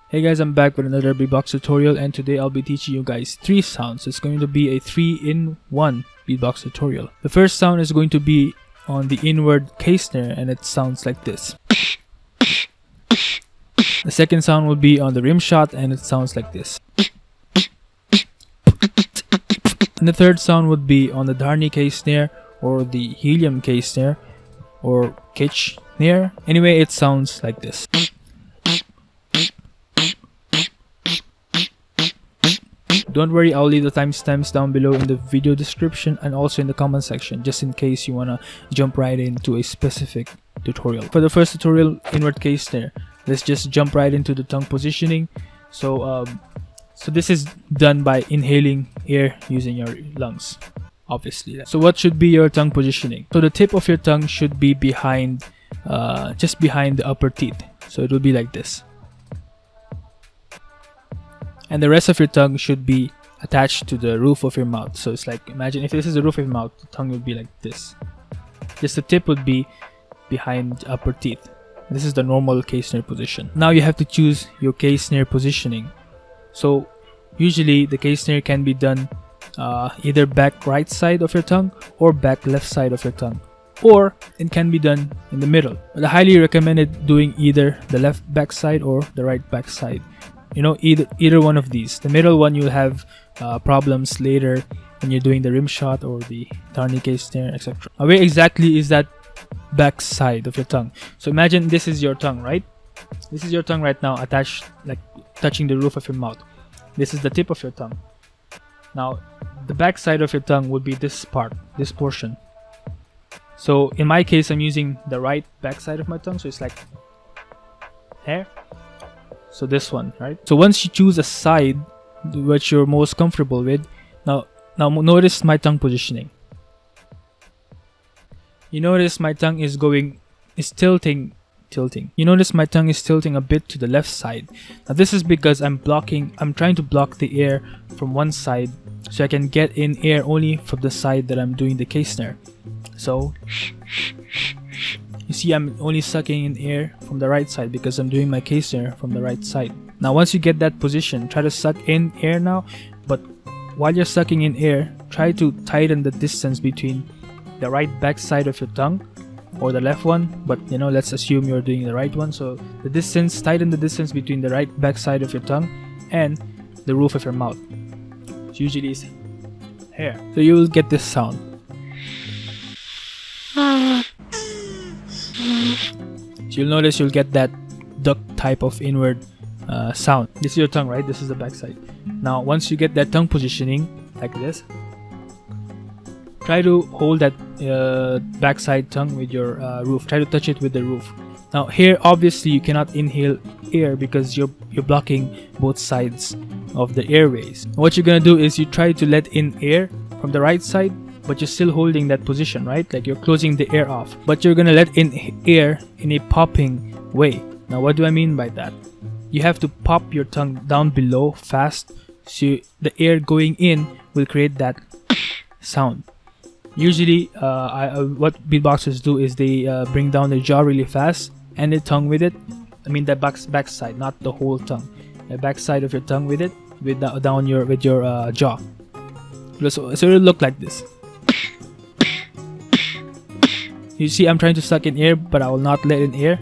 Hey guys, I'm back with another beatbox tutorial, and today I'll be teaching you guys 3 sounds. It's going to be a 3-in-1 beatbox tutorial. The first sound is going to be on the inward K-snare, and it sounds like this. The second sound will be on the rimshot, and it sounds like this. And the third sound would be on the Dharni K-snare or the Helium K-snare or kchsnare. Anyway, it sounds like this. Don't worry, I'll leave the timestamps down below in the video description and also in the comment section, just in case you wanna jump right into a specific tutorial. For the first tutorial, inward K-snare, let's just jump right into the tongue positioning. So this is done by inhaling air using your lungs, obviously. So what should be your tongue positioning? So the tip of your tongue should be behind, just behind the upper teeth. So it will be like this. And the rest of your tongue should be attached to the roof of your mouth. So it's like, imagine if this is the roof of your mouth, the tongue would be like this. Just the tip would be behind the upper teeth. This is the normal K-snare position. Now you have to choose your K-snare positioning. So usually the K-snare can be done either back right side of your tongue or back left side of your tongue. Or it can be done in the middle. But I highly recommend it doing either the left back side or the right back side. You know, either one of these. The middle one, you'll have problems later when you're doing the rimshot or the Dharni K-snare, etc. Where exactly is that back side of your tongue? So imagine this is your tongue, right? This is your tongue right now, attached, like touching the roof of your mouth. This is the tip of your tongue. Now, the back side of your tongue would be this part, this portion. So in my case, I'm using the right back side of my tongue, so it's like here. So this one, right? So once you choose a side which you're most comfortable with, now notice my tongue positioning. You notice my tongue is tilting. You notice my tongue is tilting a bit to the left side. Now this is because I'm trying to block the air from one side so I can get in air only from the side that I'm doing the K-snare. So you see, I'm only sucking in air from the right side because I'm doing my K-snare from the right side. Now once you get that position, try to suck in air now, but while you're sucking in air, try to tighten the distance between the right back side of your tongue or the left one, but you know, let's assume you're doing the right one. So tighten the distance between the right back side of your tongue and the roof of your mouth. So usually it's here. So you will get this sound. So you'll notice you'll get that duck type of inward sound. This is your tongue, right? This is the back side. Now once you get that tongue positioning like this, try to hold that backside tongue with your roof. Try to touch it with the roof. Now here, obviously, you cannot inhale air because you're blocking both sides of the airways. What you're gonna do is you try to let in air from the right side, but you're still holding that position, right? Like you're closing the air off, but you're gonna let in air in a popping way. Now what do I mean by that? You have to pop your tongue down below fast, so the air going in will create that sound. Usually what beatboxers do is they bring down their jaw really fast and the tongue with it. I mean the back side, not the whole tongue. The back side of your tongue with it, with your jaw. So it'll look like this. You see, I'm trying to suck in air, but I will not let in air.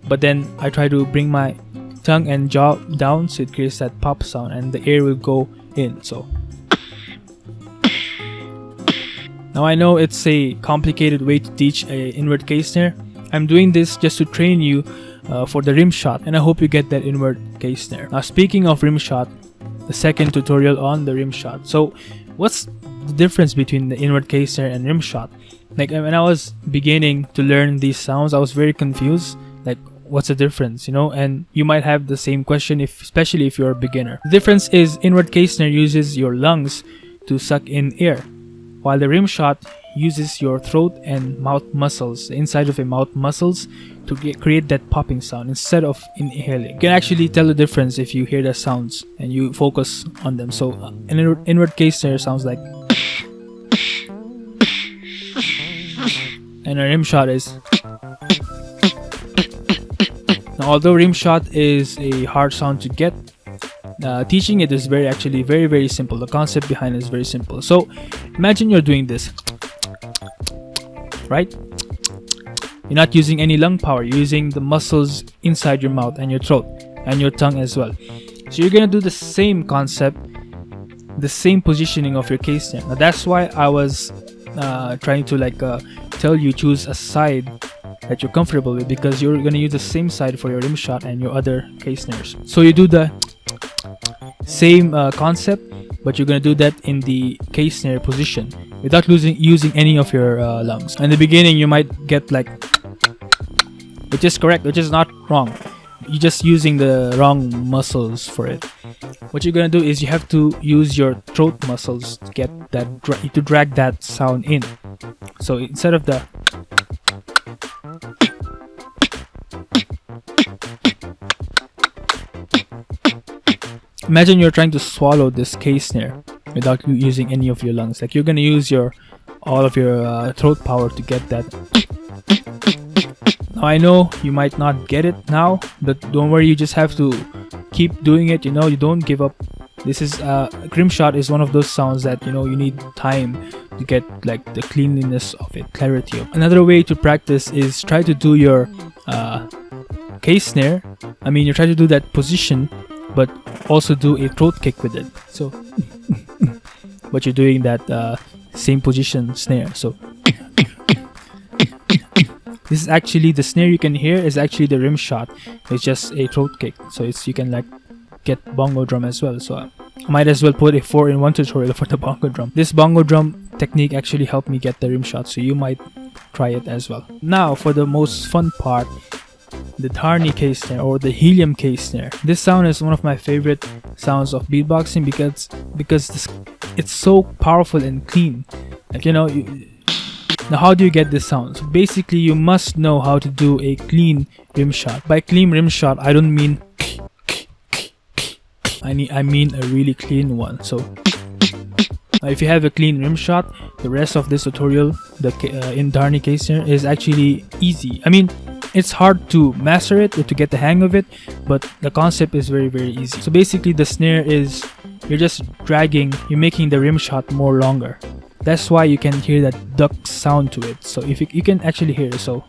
But then I try to bring my tongue and jaw down, so it creates that pop sound, and the air will go in. So now I know it's a complicated way to teach a inward K-snare. I'm doing this just to train you for the rimshot, and I hope you get that inward K-snare. Now speaking of rimshot, the second tutorial on the rimshot. So what's the difference between the inward K-snare and rimshot? Like when I was beginning to learn these sounds, I was very confused. Like, what's the difference, you know? And you might have the same question, especially if you're a beginner. The difference is inward K-snare uses your lungs to suck in air, while the rimshot uses your throat and mouth muscles, the inside of your mouth muscles, to create that popping sound instead of inhaling. You can actually tell the difference if you hear the sounds and you focus on them. So an inward K-snare sounds like, and a rimshot is. Now, although rimshot is a hard sound to get, teaching it is actually very simple. The concept behind it is very simple. So imagine you're doing this, right? You're not using any lung power. You're using the muscles inside your mouth and your throat and your tongue as well. So you're gonna do the same concept, the same positioning of your case snare. Now that's why I was trying to tell you choose a side that you're comfortable with, because you're gonna use the same side for your rimshot and your other case snares. So you do the same concept, but you're gonna do that in the case snare position without using any of your lungs. In the beginning, you might get like, which is correct, which is not wrong. You're just using the wrong muscles for it. What you're gonna do is you have to use your throat muscles to get that, to drag that sound in. So instead of the, imagine you're trying to swallow this case snare without using any of your lungs. Like, you're gonna use all of your throat power to get that. Now I know you might not get it now, but don't worry, you just have to keep doing it. You don't give up. This is rimshot is one of those sounds that you need time to get like the cleanliness of it, clarity of it. Another way to practice is try to do your case snare. I mean, you try to do that position, but also do a throat kick with it. So but you're doing that same position snare. So this is actually the snare you can hear is actually the rimshot. It's just a throat kick. So you can like get bongo drum as well. So I might as well put a 4-in-1 tutorial for the bongo drum. This bongo drum technique actually helped me get the rimshot, so you might try it as well. Now for the most fun part, the Dharni case snare or the Helium case snare. This sound is one of my favorite sounds of beatboxing because it's so powerful and clean. Like now how do you get this sound? So basically you must know how to do a clean rimshot. By clean rimshot, I don't mean I mean a really clean one. So if you have a clean rimshot, the rest of this tutorial, in Dharni case snare, is actually easy. I mean, it's hard to master it or to get the hang of it, but the concept is very easy. So basically the snare is, you're just dragging, you're making the rimshot more longer. That's why you can hear that duck sound to it. So if you can actually hear it, so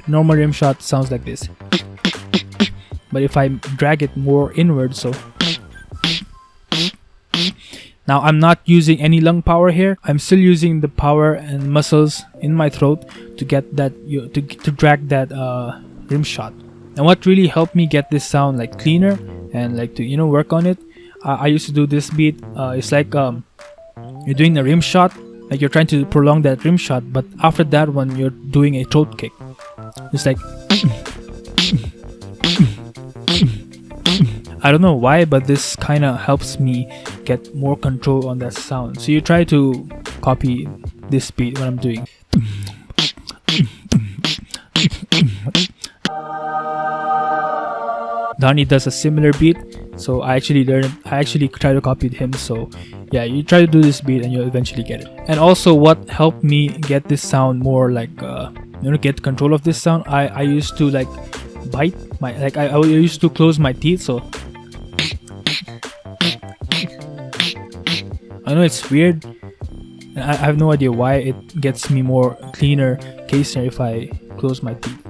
normal rimshot sounds like this, but if I drag it more inward, so now I'm not using any lung power here. I'm still using the power and muscles in my throat to get that, to drag that rimshot. And what really helped me get this sound like cleaner and like to work on it, I used to do this beat. It's like you're doing the rimshot, like you're trying to prolong that rimshot, but after that one you're doing a throat kick. It's like I don't know why, but this kind of helps me get more control on that sound. So you try to copy this beat when I'm doing. Dharni does a similar beat, so I actually try to copy him. So yeah, you try to do this beat and you'll eventually get it. And also what helped me get this sound more like get control of this sound, I used to like bite my, like I used to close my teeth. So I know it's weird, and I have no idea why it gets me more cleaner case snare if I close my teeth.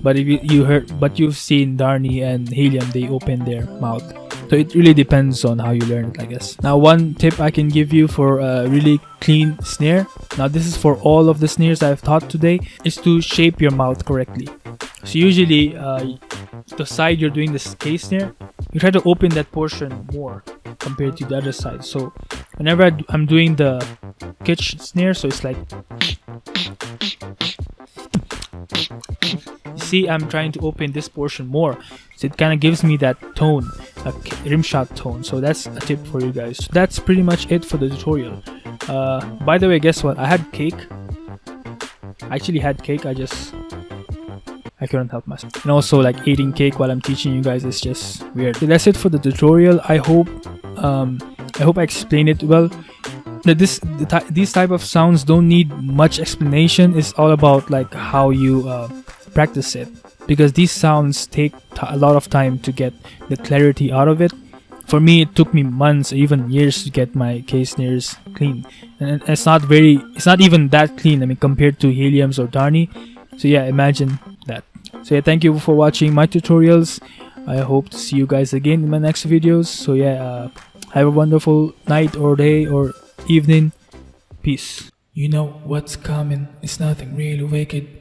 But if you've seen Dharni and Helium, they open their mouth. So it really depends on how you learn it, I guess. Now one tip I can give you for a really clean snare, now this is for all of the snares I've taught today, is to shape your mouth correctly. So usually the side you're doing this case snare, you try to open that portion more compared to the other side. So whenever I'm doing the kchsnare, so it's like, you see, I'm trying to open this portion more, so it kind of gives me that tone, a rimshot tone. So that's a tip for you guys. So that's pretty much it for the tutorial. By the way, guess what? I had cake. I actually had cake. I couldn't help myself. And also, like, eating cake while I'm teaching you guys is just weird. So that's it for the tutorial. I hope I explained it well. These type of sounds don't need much explanation. It's all about like how you practice it. because these sounds take a lot of time to get the clarity out of it. For me, it took me months, even years, to get my kchsnares clean, and it's not even that clean. I mean, compared to Helium's or Dharni. So yeah, imagine that. So yeah, thank you for watching my tutorials. I hope to see you guys again in my next videos. So yeah, have a wonderful night or day or evening. Peace. You know what's coming, it's nothing really wicked.